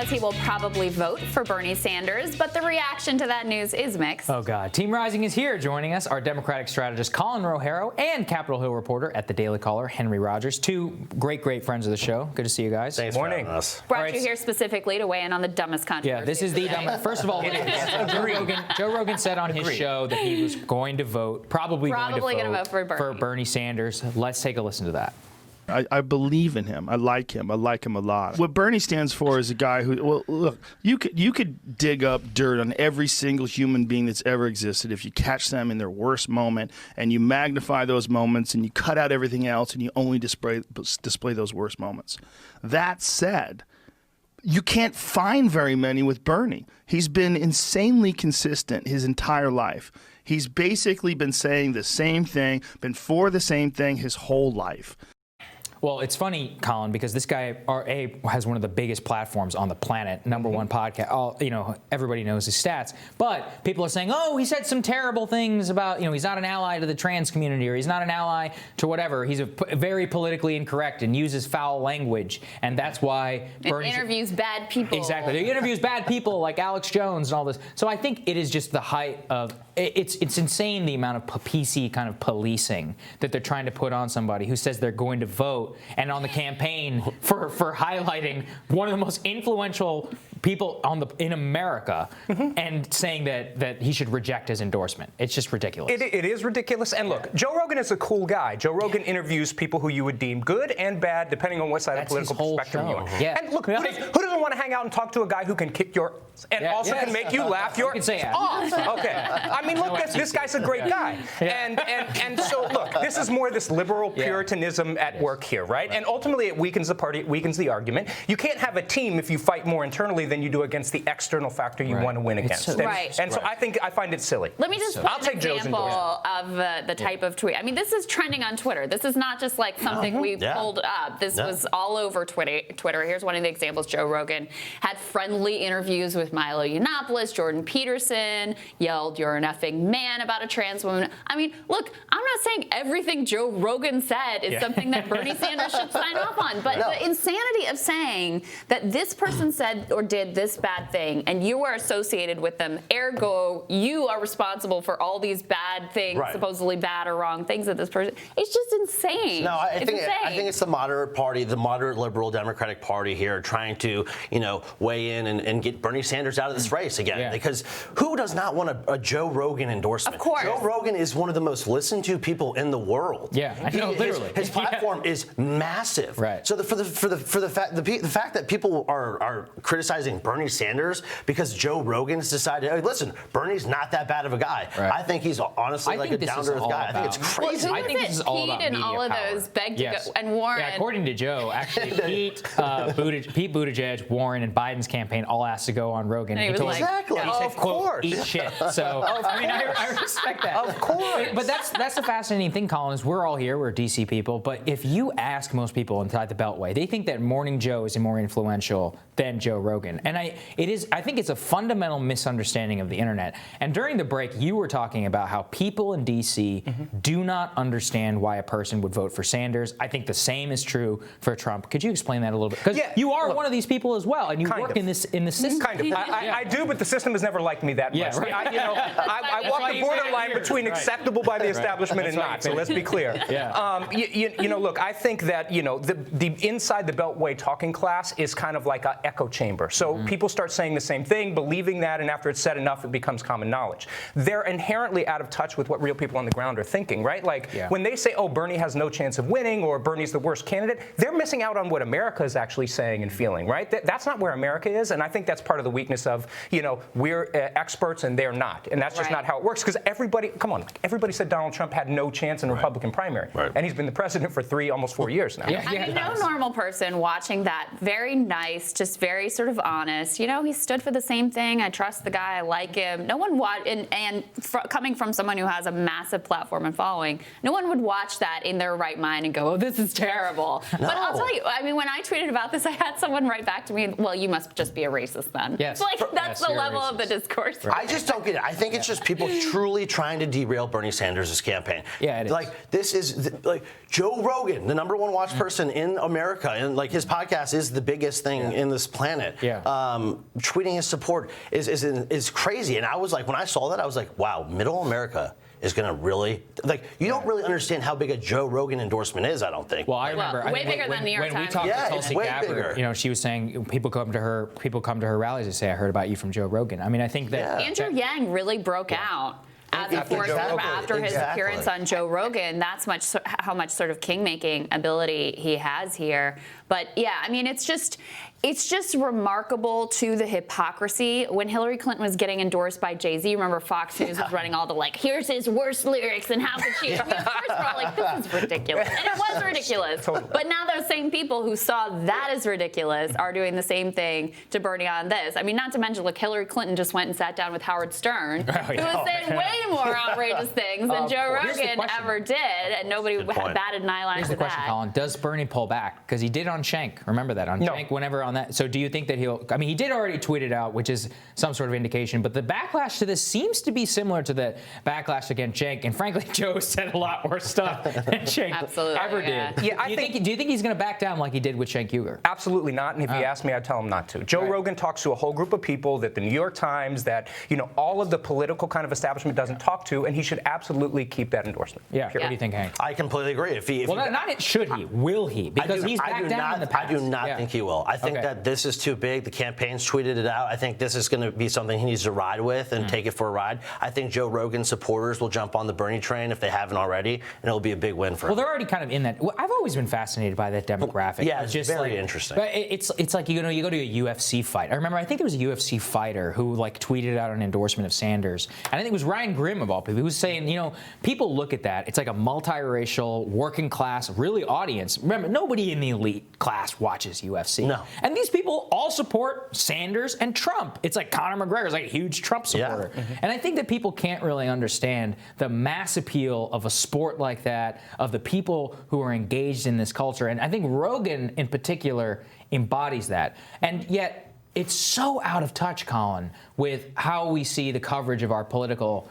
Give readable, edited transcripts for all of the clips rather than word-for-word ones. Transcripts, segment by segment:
says he will probably vote for Bernie Sanders, but the reaction to that news is mixed. Oh, God. Team Rising is here. Joining us, our Democratic strategist Colin Rohero and Capitol Hill reporter at the Daily Caller, Henry Rogers. Two great friends of the show. Good to see you guys. Thanks for having us. Brought you here specifically to weigh in on the dumbest controversy. Yeah, this is the dumbest. First of all, Joe Rogan said on his show that he was going to vote, probably going to vote for Bernie Sanders. Let's take a listen to that. I believe in him. I like him. I like him a lot. What Bernie stands for is a guy who, well, look, you could dig up dirt on every single human being that's ever existed if you catch them in their worst moment and you magnify those moments and you cut out everything else and you only display those worst moments. That said, you can't find very many with Bernie. He's been insanely consistent his entire life. He's basically been saying the same thing, been for the same thing his whole life. Well, it's funny, Colin, because this guy has one of the biggest platforms on the planet, #1 podcast. Everybody knows his stats, but people are saying, "Oh, he said some terrible things about, he's not an ally to the trans community, or he's not an ally to whatever. He's very politically incorrect and uses foul language, and that's why Bernie interviews bad people." Exactly, he interviews bad people like Alex Jones and all this. So I think it is just the height of it's insane the amount of PC kind of policing that they're trying to put on somebody who says they're going to vote. And on the campaign for highlighting one of the most influential people in America and saying that he should reject his endorsement. It's just ridiculous. It is ridiculous. And look, Joe Rogan is a cool guy. Joe Rogan interviews people who you would deem good and bad, depending on what side of the political spectrum you're on. Yeah. And look, who doesn't want to hang out and talk to a guy who can kick your and also can make you laugh your off? Okay. I mean, look, this guy's a great guy. And so, look, this is more this liberal puritanism at work here, right? And ultimately, it weakens the party, it weakens the argument. You can't have a team if you fight more internally than you do against the external factor you want to win against. So I find it silly. Let me just put an example of the type of tweet. I mean, this is trending on Twitter. This is not just like something we pulled up. This was all over Twitter. Here's one of the examples. Joe Rogan had friendly interviews with Milo Yiannopoulos, Jordan Peterson, yelled, "You're an effing man," about a trans woman. I mean, look, I'm not saying everything Joe Rogan said is something that Bernie Sanders should sign off on, but the insanity of saying that this person said or did this bad thing and you are associated with them, ergo you are responsible for all these bad things, supposedly bad or wrong things that this person, it's just insane. No, I think it's the moderate party, the moderate liberal Democratic Party here trying to, weigh in and get Bernie Sanders out of this race again. Because who does not want a Joe Rogan endorsement? Of course. Joe Rogan is one of the most listened to people in the world. Yeah, I know, literally. His platform is massive. Right. So for the fact that people are criticizing Bernie Sanders because Joe Rogan's decided, hey, listen, Bernie's not that bad of a guy. Right. I think he's honestly like a down-to-earth guy. I think it's crazy. Well, I think this is all about Pete media and all of power. those begged to go, and Warren. Yeah, according to Joe, actually, Pete Buttigieg, Warren, and Biden's campaign all asked to go on Rogan. And he was like, exactly. He said, of course. Eat shit. So, I respect that. Of course. But that's the fascinating thing, Colin, is we're all here, we're DC people, but if you ask most people inside the Beltway, they think that Morning Joe is more influential than Joe Rogan. And I think it's a fundamental misunderstanding of the internet. And during the break, you were talking about how people in DC do not understand why a person would vote for Sanders. I think the same is true for Trump. Could you explain that a little bit? Because you are one of these people as well, and you work in the system. Kind of. I do, but the system has never liked me that much. Right. I walk the borderline between acceptable by the establishment and not. So let's be clear. Look, I think that the inside the Beltway talking class is kind of like an echo chamber. So people start saying the same thing, believing that, and after it's said enough, it becomes common knowledge. They're inherently out of touch with what real people on the ground are thinking, right? Like when they say, "Oh, Bernie has no chance of winning," or "Bernie's the worst candidate," they're missing out on what America is actually saying and feeling, right? That's not where America is, and I think that's part of the weakness of, we're experts and they're not, and that's just not how it works. Because everybody said Donald Trump had no chance in the Republican primary, and he's been the president for almost 4 years now. I mean, no normal person watching that, very nice, just very sort of honest. He stood for the same thing. I trust the guy. I like him. No one coming from someone who has a massive platform and following, no one would watch that in their right mind and go, "Oh, this is terrible." No. But I'll tell you, I mean, when I tweeted about this, I had someone write back to me, "Well, you must just be a racist then." Yes. That's the level of the discourse. Right. I just don't get it. I think it's just people truly trying to derail Bernie Sanders' campaign. Yeah, it is. Like, this is like Joe Rogan, the number one watch person in America, and like his podcast is the biggest thing in this planet. Yeah. Tweeting his support is crazy. And I was like, when I saw that, I was like, wow, middle America is going to really, like, you don't really understand how big a Joe Rogan endorsement is, I don't think. Well, I remember way bigger than New York when we Times. talked Yeah, to it's Tulsi way Gabbard, bigger. she was saying people come to her rallies and say, I heard about you from Joe Rogan. I mean, I think that Andrew Yang really broke out as a force after his appearance on Joe Rogan. That's how much sort of king-making ability he has here. But yeah, I mean, it's just remarkable to the hypocrisy. When Hillary Clinton was getting endorsed by Jay-Z, remember Fox News was running all the here's his worst lyrics and how could she? I mean, of course we're all like, this is ridiculous, and it was ridiculous. Totally. But now those same people who saw that as ridiculous are doing the same thing to Bernie on this. I mean, not to mention, look, Hillary Clinton just went and sat down with Howard Stern, who was saying way more outrageous things than Joe Rogan ever did, and nobody batted an eyelash Here's the at question, that. Colin. Does Bernie pull back? Because he did on Shank. Remember that on Shank, whenever on that. So do you think that he'll? I mean, he did already tweet it out, which is some sort of indication. But the backlash to this seems to be similar to the backlash against Shank. And frankly, Joe said a lot worse stuff than Shank ever did. Yeah, do you think he's going to back down like he did with Cenk Uygur? Absolutely not. And if he asked me, I'd tell him not to. Joe Rogan talks to a whole group of people that the New York Times, that all of the political kind of establishment doesn't talk to, and he should absolutely keep that endorsement. Yeah. What do you think, Hank? I completely agree. Should he? Will he? Because he's backed down in the past. I do not think he will. I think that this is too big. The campaign's tweeted it out. I think this is going to be something he needs to ride with and take it for a ride. I think Joe Rogan supporters will jump on the Bernie train if they haven't already, and it'll be a big win for him. Well, they're already kind of in that. Well, I've always been fascinated by that demographic. Yeah, it's just very interesting. But it's like you go to a UFC fight. I remember I think there was a UFC fighter who tweeted out an endorsement of Sanders, and I think it was Ryan Grimm of all people who was saying, people look at that. It's like a multiracial, working class, really audience. Remember, nobody in the elite class watches UFC. No. And these people all support Sanders and Trump. It's like Conor McGregor's like a huge Trump supporter. Yeah. And I think that people can't really understand the mass appeal of a sport like that, of the people who are engaged in this culture. And I think Rogan in particular embodies that. And yet it's so out of touch, Colin, with how we see the coverage of our political,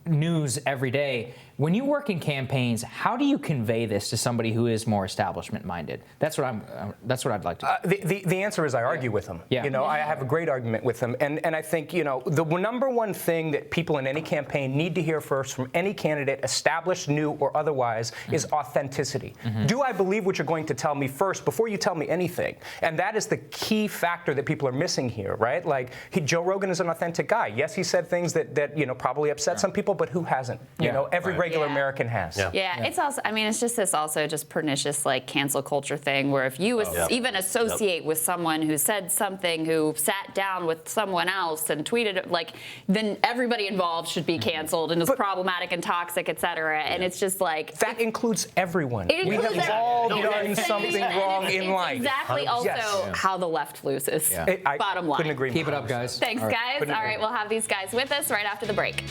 news every day. When you work in campaigns, how do you convey this to somebody who is more establishment-minded? That's what I'd like to. The answer is I argue with them. Yeah. I have a great argument with them, and I think the number one thing that people in any campaign need to hear first from any candidate, established, new, or otherwise, is authenticity. Do I believe what you're going to tell me first before you tell me anything? And that is the key factor that people are missing here, right? Like Joe Rogan is an authentic guy. Yes, he said things that probably upset some people, but who hasn't? Every regular American has. Yeah. It's also, it's just this also just pernicious cancel culture thing where if you even associate with someone who said something, who sat down with someone else and tweeted it, then everybody involved should be canceled and is problematic and toxic, et cetera. And it's just that includes everyone. We have all done something wrong in life. Exactly. Also, how the left loses. I Bottom line. couldn't agree more. Keep it up, guys. Thanks, guys. All right, we'll have these guys with us right after the break.